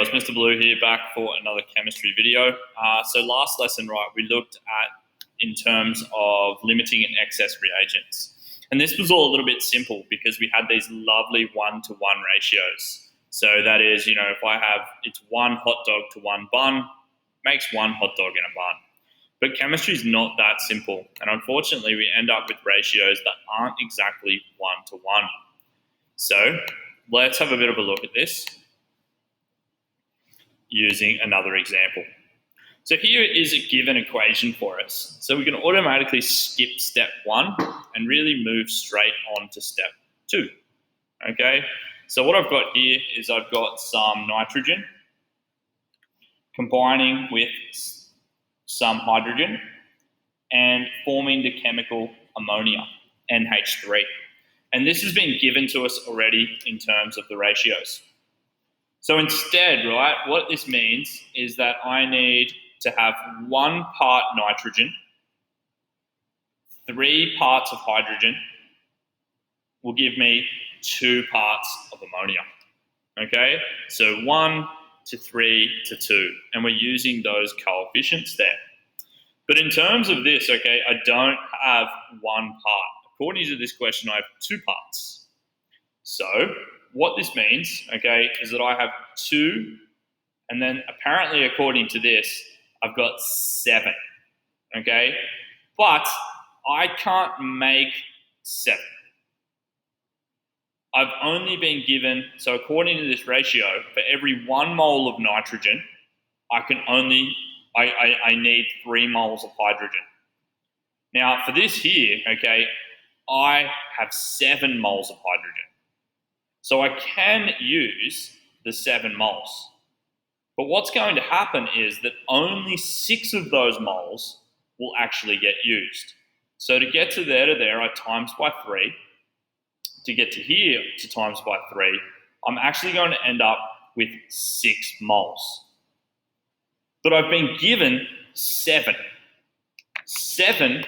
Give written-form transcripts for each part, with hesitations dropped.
It's Mr. Blue here, back for another chemistry video. So last lesson, right, we looked at in terms of limiting and excess reagents. And this was all a little bit simple because we had these lovely 1-to-1 ratios. So that is, if I have, it's one hot dog to one bun, makes one hot dog in a bun. But chemistry is not that simple. And unfortunately, we end up with ratios that aren't exactly 1-to-1. So let's have a bit of a look at this using another example. So here is a given equation for us. So we can automatically skip step 1 and really move straight on to step 2. Okay, so what I've got here is I've got some nitrogen combining with some hydrogen and forming the chemical ammonia, NH3. And this has been given to us already in terms of the ratios. So instead, right, what this means is that I need to have 1 part nitrogen, 3 parts of hydrogen will give me 2 parts of ammonia. Okay, so 1 to 3 to 2, and we're using those coefficients there. But in terms of this, okay, I don't have 1 part. According to this question, I have 2 parts. So what this means, okay, is that I have 2, and then apparently according to this, I've got 7, okay? But I can't make 7. I've only been given, so according to this ratio, for every 1 mole of nitrogen, I need 3 moles of hydrogen. Now for this here, okay, I have 7 moles of hydrogen. So I can use the 7 moles. But what's going to happen is that only 6 of those moles will actually get used. So to get to there, I times by 3. To get to here, to times by 3, I'm actually going to end up with 6 moles. But I've been given 7. 7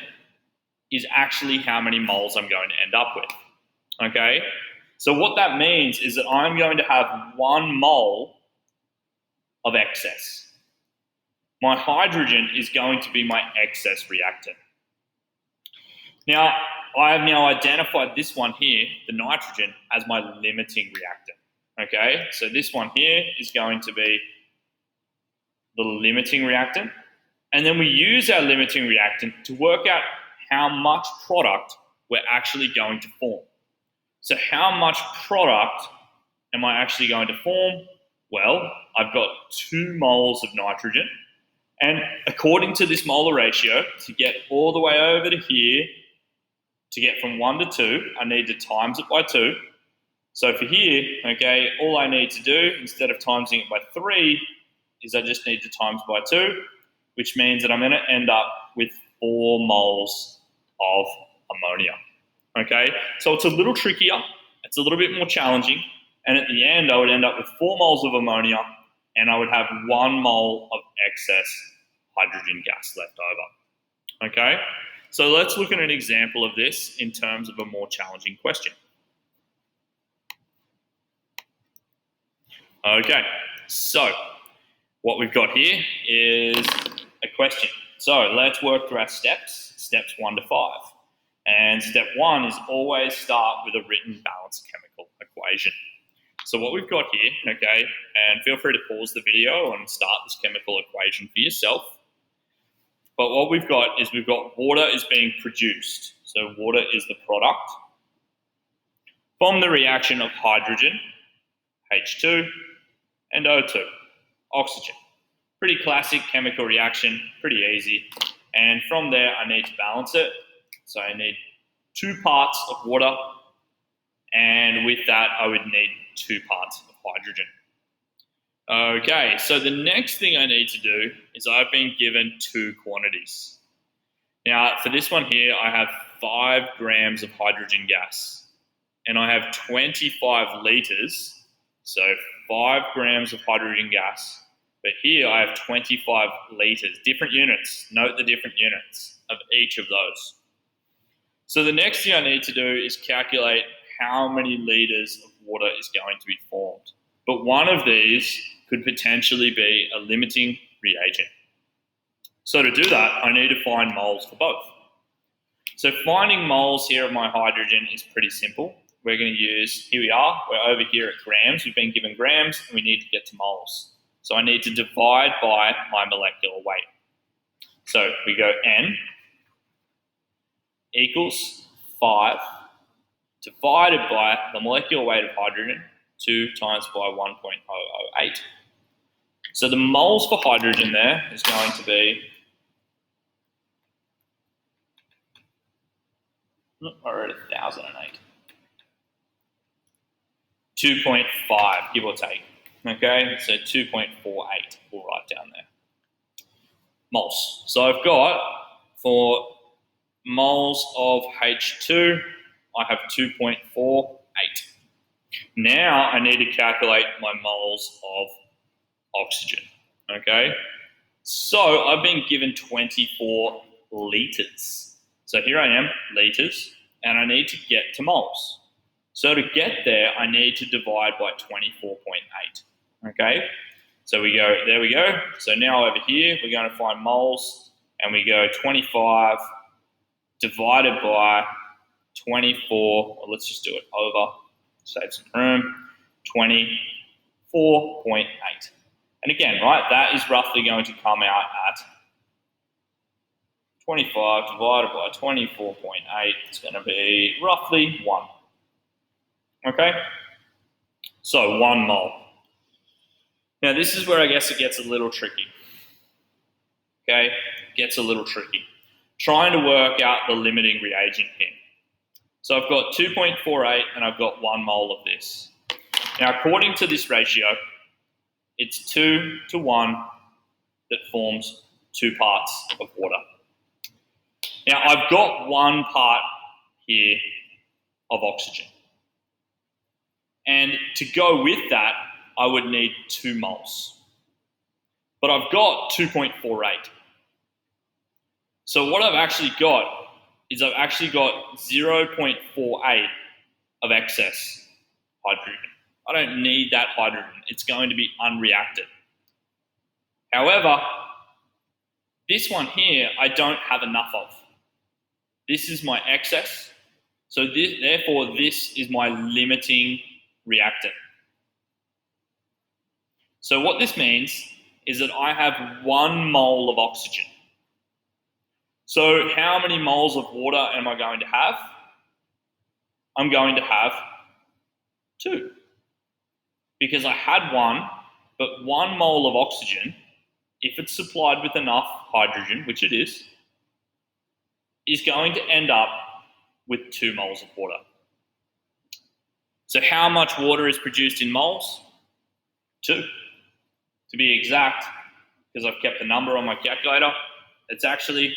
is actually how many moles I'm going to end up with. Okay? So what that means is that I'm going to have 1 mole of excess. My hydrogen is going to be my excess reactant. Now, I have now identified this one here, the nitrogen, as my limiting reactant. Okay, so this one here is going to be the limiting reactant. And then we use our limiting reactant to work out how much product we're actually going to form. So how much product am I actually going to form? Well, I've got 2 moles of nitrogen. And according to this molar ratio, to get all the way over to here, to get from 1 to 2, I need to times it by 2. So for here, okay, all I need to do, instead of timesing it by 3, is I just need to times by 2, which means that I'm going to end up with 4 moles of ammonia. Okay, so it's a little trickier, it's a little bit more challenging, and at the end I would end up with 4 moles of ammonia, and I would have 1 mole of excess hydrogen gas left over. Okay, so let's look at an example of this in terms of a more challenging question. Okay, so what we've got here is a question. So let's work through our steps 1 to 5. And step 1 is always start with a written balanced chemical equation. So what we've got here, okay, and feel free to pause the video and start this chemical equation for yourself. But what we've got is we've got water is being produced. So water is the product from the reaction of hydrogen, H2, and O2, oxygen. Pretty classic chemical reaction, pretty easy. And from there, I need to balance it. So I need 2 parts of water, and with that, I would need 2 parts of hydrogen. Okay, so the next thing I need to do is I've been given 2 quantities. Now, for this one here, I have 5 grams of hydrogen gas, and I have 25 liters, so 5 grams of hydrogen gas. But here I have 25 liters, different units. Note the different units of each of those. So the next thing I need to do is calculate how many liters of water is going to be formed. But one of these could potentially be a limiting reagent. So to do that, I need to find moles for both. So finding moles here of my hydrogen is pretty simple. We're going to use, here we are, we're over here at grams. We've been given grams and we need to get to moles. So I need to divide by my molecular weight. So we go N equals 5 divided by the molecular weight of hydrogen, 2 times by 1.008. So the moles for hydrogen there is going to be, I wrote 1,008. 2.5, give or take. Okay, so 2.48, we'll write down there. Moles. So I've got, for moles of H2, I have 2.48. Now I need to calculate my moles of oxygen. Okay, so I've been given 24 litres. So here I am, litres, and I need to get to moles. So to get there, I need to divide by 24.8. Okay, so we go, there we go. So now over here, we're going to find moles, and we go 25 divided by 24, well, let's just do it over, save some room, 24.8. And again, right, that is roughly going to come out at 25 divided by 24.8. It's going to be roughly 1. Okay? So 1 mole. Now this is where I guess it gets a little tricky. Okay? It gets a little tricky. Trying to work out the limiting reagent here. So I've got 2.48 and I've got 1 mole of this. Now according to this ratio, it's 2 to 1 that forms 2 parts of water. Now I've got 1 part here of oxygen. And to go with that, I would need 2 moles. But I've got 2.48. So what I've actually got is I've actually got 0.48 of excess hydrogen. I don't need that hydrogen. It's going to be unreacted. However, this one here, I don't have enough of. This is my excess. So therefore, this is my limiting reactant. So what this means is that I have 1 mole of oxygen. So how many moles of water am I going to have? I'm going to have 2. Because I had 1, but 1 mole of oxygen, if it's supplied with enough hydrogen, which it is going to end up with 2 moles of water. So how much water is produced in moles? 2. To be exact, because I've kept the number on my calculator, it's actually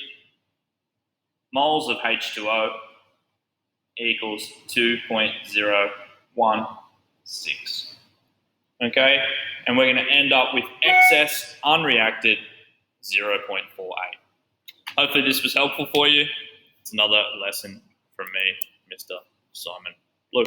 moles of H2O equals 2.016. Okay, and we're going to end up with excess unreacted 0.48. Hopefully this was helpful for you. It's another lesson from me, Mr. Simon Blue.